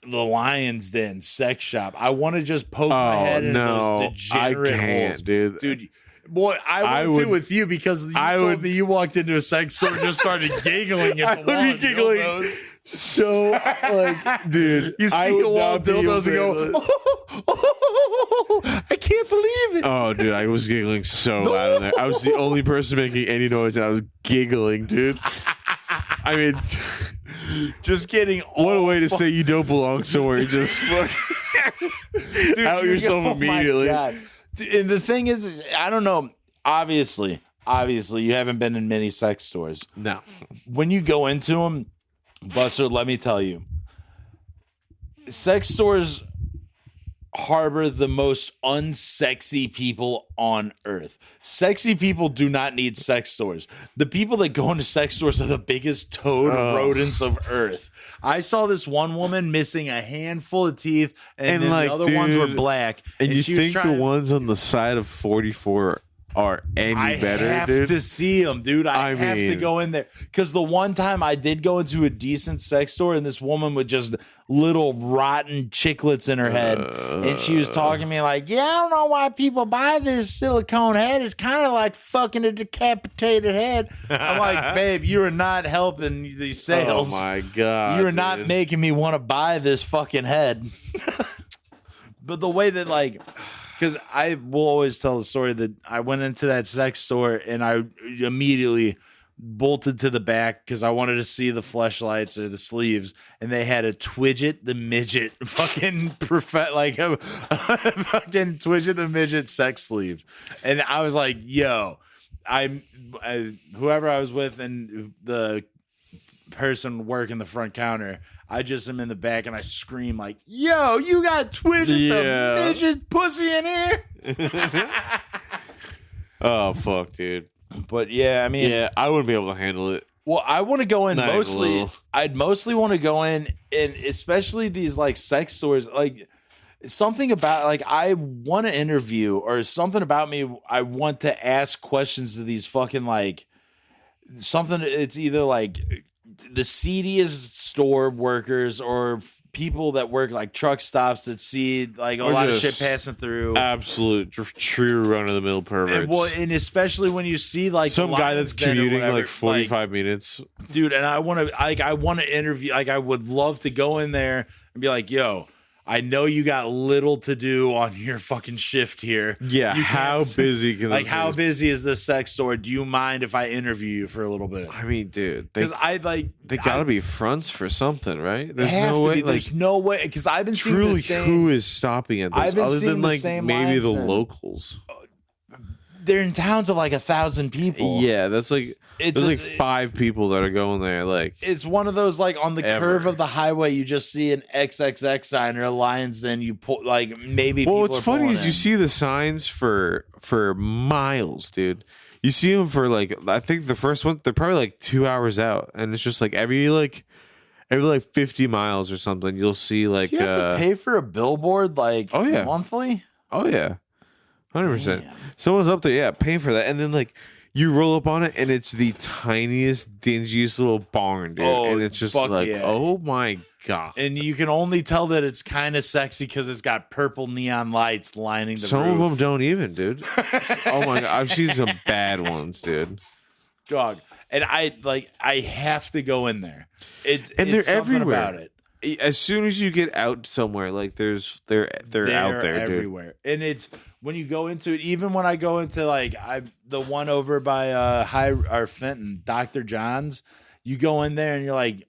the Lion's Den sex shop. I want to just poke my head into those I degenerate can't, holes. dude. Boy, I would- to with you because you I told would- me you walked into a sex store and just started giggling I at the would wall be of giggling. dildos. So like, dude, You I see would the wall not of be able dildos and to- go, I can't believe it. Oh, dude, I was giggling so loud in there. I was the only person making any noise, and I was giggling, dude. I mean, Just getting what a all way to fu- say you don't belong somewhere. You just fuck Dude, out you yourself go, oh my immediately. God. Dude, and the thing is, I don't know. Obviously, you haven't been in many sex stores. No, When you go into them, Buster, let me tell you, sex stores harbor the most unsexy people on earth. Sexy people do not need sex stores. The people that go into sex stores are the biggest toad rodents of earth. I saw this one woman missing a handful of teeth, and then like, the other ones were dude, black. and you she was think the trying- ones on the side of 44 are any I better, have dude? to see them, dude. I have to mean- go in there because the one time I did go into a decent sex store and this woman with just little rotten chiclets in her head, and she was talking to me like, "Yeah, I don't know why people buy this silicone head. It's kind of like fucking a decapitated head." I'm like, "Babe, you are not helping these sales. Oh my god, You are not dude. making me want to buy this fucking head." But the way that like. Because I will always tell the story that I went into that sex store and I immediately bolted to the back because I wanted to see the fleshlights or the sleeves, and they had a Twidget the midget fucking like a fucking Twidget the midget sex sleeve, and I was like, "Yo, whoever I was with and the person working the front counter." I just am in the back and I scream like, "Yo, you got Twidget Yeah. the midget pussy in here?" Oh fuck, dude. But yeah, I mean, Yeah, I wouldn't be able to handle it. well, I want to go in Not even a mostly. little. I'd mostly want to go in, and especially these like sex stores, like something about like I want to interview or something about me. I want to ask questions to these fucking like something. It's either like the seediest store workers or people that work like truck stops that see like a Or lot of just shit passing through. Absolute true run of the mill perverts. And, well, and especially when you see like Some guy that's Lions Den or commuting whatever, like 45 minutes. dude. And I want to interview. Like, I would love to go in there and be like, "Yo, I know you got little to do on your fucking shift here. Yeah, You how can't- busy can like this how thing- busy is this sex store? Do you mind if I interview you for a little bit? I mean, dude, Because I like they gotta be fronts for something, right? There's have no to way. be. Like, There's no way because I've been seeing truly, the same. who is stopping at this I've been other seeing than the like same maybe the lines then. locals? They're in towns of like 1,000 people. Yeah, that's like It's there's a- like 5 people that are going there. Like, It's one of those like on the Ever. curve of the highway, you just see an XXX sign or a Lions, then you pull like maybe. well, people what's are funny pulling is you in. see the signs for miles, dude. You see them for like I think the first one they're probably like 2 hours out, and it's just like every 50 miles or something. You'll see like Do you have to pay for a billboard like Oh, yeah. monthly? oh yeah, 100%. Damn. Someone's up there, yeah, paying for that, and then like you roll up on it, and it's the tiniest, dingiest little barn, dude, Oh, and it's just fuck like, yeah. oh my god. And you can only tell that it's kind of sexy because it's got purple neon lights lining the Some roof. of them don't even, dude. Oh my god, I've seen some bad ones, dude. Dog. And I have to go in there. It's And it's they're something everywhere. about it. As soon as you get out somewhere, like they're out there, dude. everywhere. And it's when you go into it, even when I go into like the one over by Fenton, Dr. John's, you go in there and you're like,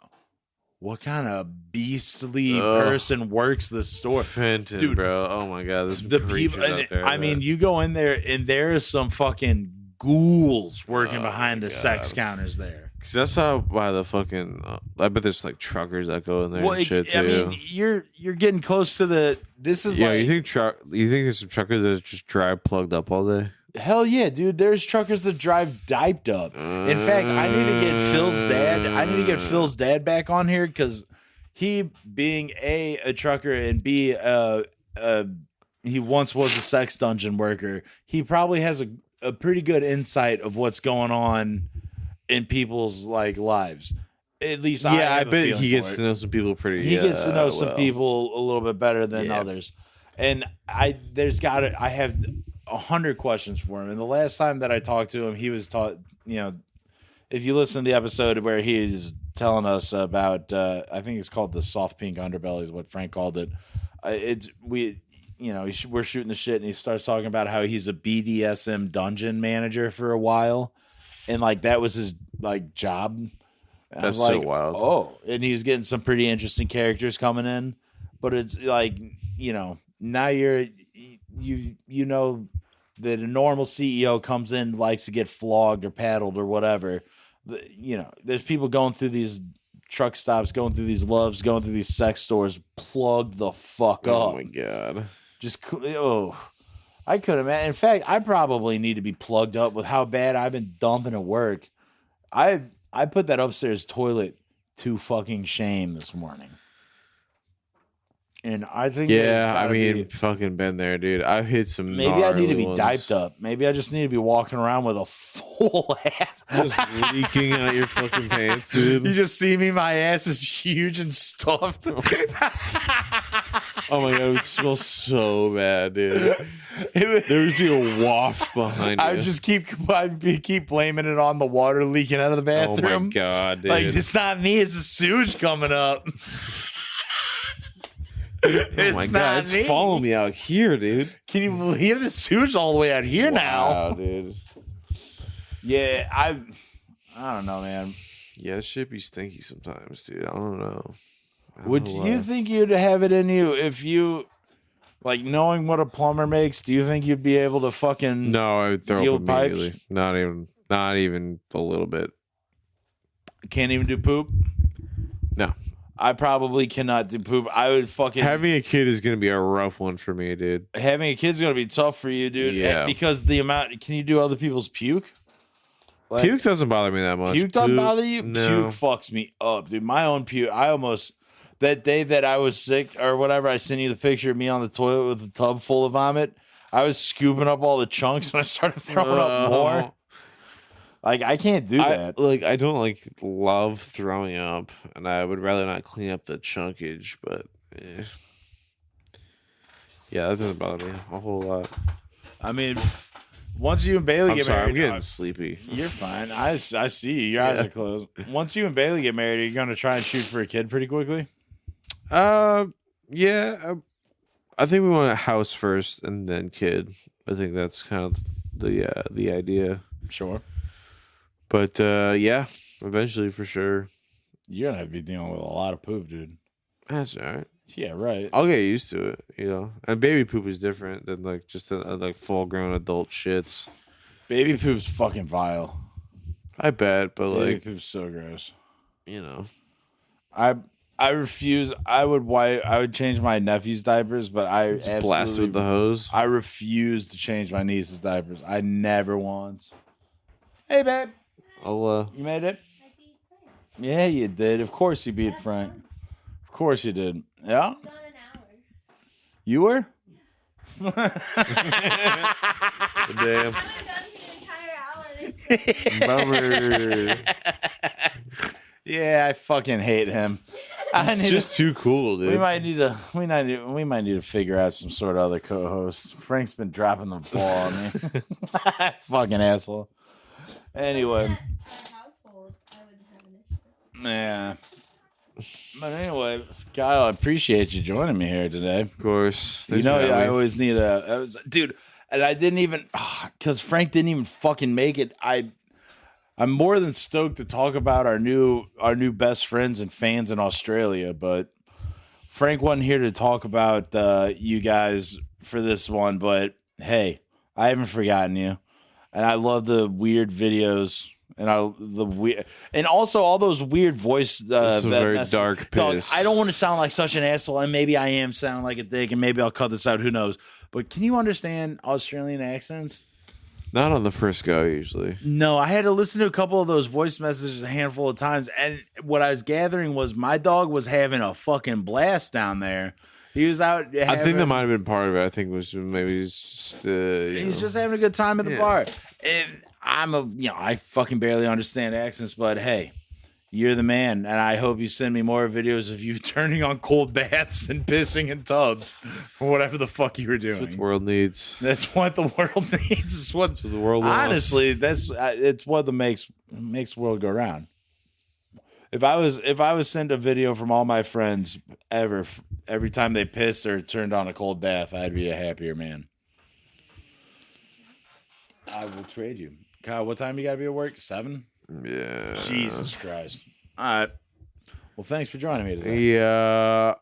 what kind of beastly Ugh. person works the store? Fenton, Dude, bro. Oh my god, there's The people, and, I mean, you go in there and there is some fucking ghouls working Oh behind my the sex God. counters there. because that's how by the fucking. I bet there's like truckers that go in there and shit too. I mean, you're getting close to the. This is yeah, like you think there's some truckers that just drive plugged up all day? hell yeah, dude. There's truckers that drive diped up. In fact, I need to get Phil's dad. I need to get Phil's dad back on here because he, being a trucker and B, he once was a sex dungeon worker. He probably has a pretty good insight of what's going on in people's like lives. At least Yeah, I have a bet feeling he for gets it. to know some people pretty. He gets to know some well. people a little bit better than Yeah. others. And I have 100 questions for him. And the last time that I talked to him, he was taught, if you listen to the episode where he's telling us about, I think it's called the soft pink underbelly is what Frank called it. We're shooting the shit and he starts talking about how he's a BDSM dungeon manager for a while. And like, that was his like job. And I was That's so like, wild. Oh, and he was getting some pretty interesting characters coming in, but it's like, now you know that a normal CEO comes in, likes to get flogged or paddled or whatever. There's people going through these truck stops, going through these loves, going through these sex stores, plugged the fuck Oh up. my god. I could imagine. In fact, I probably need to be plugged up with how bad I've been dumping at work. I put that upstairs toilet to fucking shame this morning. And I think Yeah, there's I gotta mean, be- fucking been there, dude. I've hit some. maybe I need to gnarly be ones. diped up. Maybe I just need to be walking around with a full ass. Just leaking out your fucking pants, dude. You just see me, my ass is huge and stuffed. Oh my god, it would smell so bad, dude. It would- There would be a waft behind you. I just keep blaming it on the water leaking out of the Oh bathroom. my god, dude. Like, it's not me, it's the sewage coming up. Oh my god, it's following me out here, dude. Can you believe the sewage all the way out here now? Wow, dude. Yeah, I don't know, man. Yeah, it should be stinky sometimes, dude. I don't know. Would you think you'd have it in you if you, like, knowing what a plumber makes, do you think you'd be able to fucking... No, I would throw Deal up with pipes? immediately. Not even a little bit. Can't even do poop? No. I probably cannot do poop. I would fucking... Having a kid is gonna be a rough one for me, dude. Having a kid's going to be tough for you, dude. Yeah. Because the amount... Can you do other people's puke? Like, Puke doesn't bother me that much. Puke doesn't Poop, bother you? No. Puke fucks me up, dude. My own puke. I almost... That day that I was sick or whatever, I sent you the picture of me on the toilet with a tub full of vomit. I was scooping up all the chunks and I started throwing up more. Like, I can't do that. I don't love throwing up, and I would rather not clean up the chunkage. But Yeah, that doesn't bother me a whole lot. I mean, once you and Bailey I'm get sorry, married, I'm getting sleepy. you're fine. I see you. Your eyes are closed. Once you and Bailey get married, are you going to try and shoot for a kid pretty quickly? Yeah. I think we want a house first and then kid. I think that's kind of the idea. Sure. But yeah, eventually for sure. You're going to have to be dealing with a lot of poop, dude. That's all right. Yeah, right. I'll get used to it, you know. And baby poop is different than like just like full grown adult shits. Baby poop's fucking vile. I bet, but Baby like poop's so gross. you know, I refuse. I would change my nephew's diapers, but I just blast with the hose. I refuse to change my niece's diapers. I never once. Hey, babe. I'll You made it? Yeah, you did. Of course you beat Frank. Of course you did. Yeah? It's not an hour. You were? damn. I haven't done the entire hour. Bummer. Yeah, I fucking hate him. It's just too cool, dude. We might need to figure out some sort of other co-host. Frank's been dropping the ball on me. Fucking asshole. Anyway, Household, I wouldn't have an issue. yeah. But anyway, Kyle, I appreciate you joining me here today. Of course. You know, I always need dude, and I didn't even, because Frank didn't even fucking make it. I'm more than stoked to talk about our new best friends and fans in Australia, but Frank wasn't here to talk about you guys for this one. But hey, I haven't forgotten you, and I love the weird videos. And and also all those weird voice. Some very dark Dog, piss. I don't want to sound like such an asshole, and maybe I am sounding like a dick, and maybe I'll cut this out. Who knows? But can you understand Australian accents? Not on the first go, usually. No, I had to listen to a couple of those voice messages a handful of times, and what I was gathering was my dog was having a fucking blast down there. He was out. I think that might have been part of it. I think it was maybe he's just. He's just having a good time at the bar. And I fucking barely understand accents, but hey, you're the man, and I hope you send me more videos of you turning on cold baths and pissing in tubs or whatever the fuck you were doing. That's what the world needs. That's what the world needs. It's what That's what the world wants. honestly. It's what makes the world go round. If I was sent a video from all my friends every time they pissed or turned on a cold bath, I'd be a happier man. I will trade you. Kyle, what time you gotta be at work? 7? Yeah. Jesus Christ. All right. Well, thanks for joining me today. Yeah.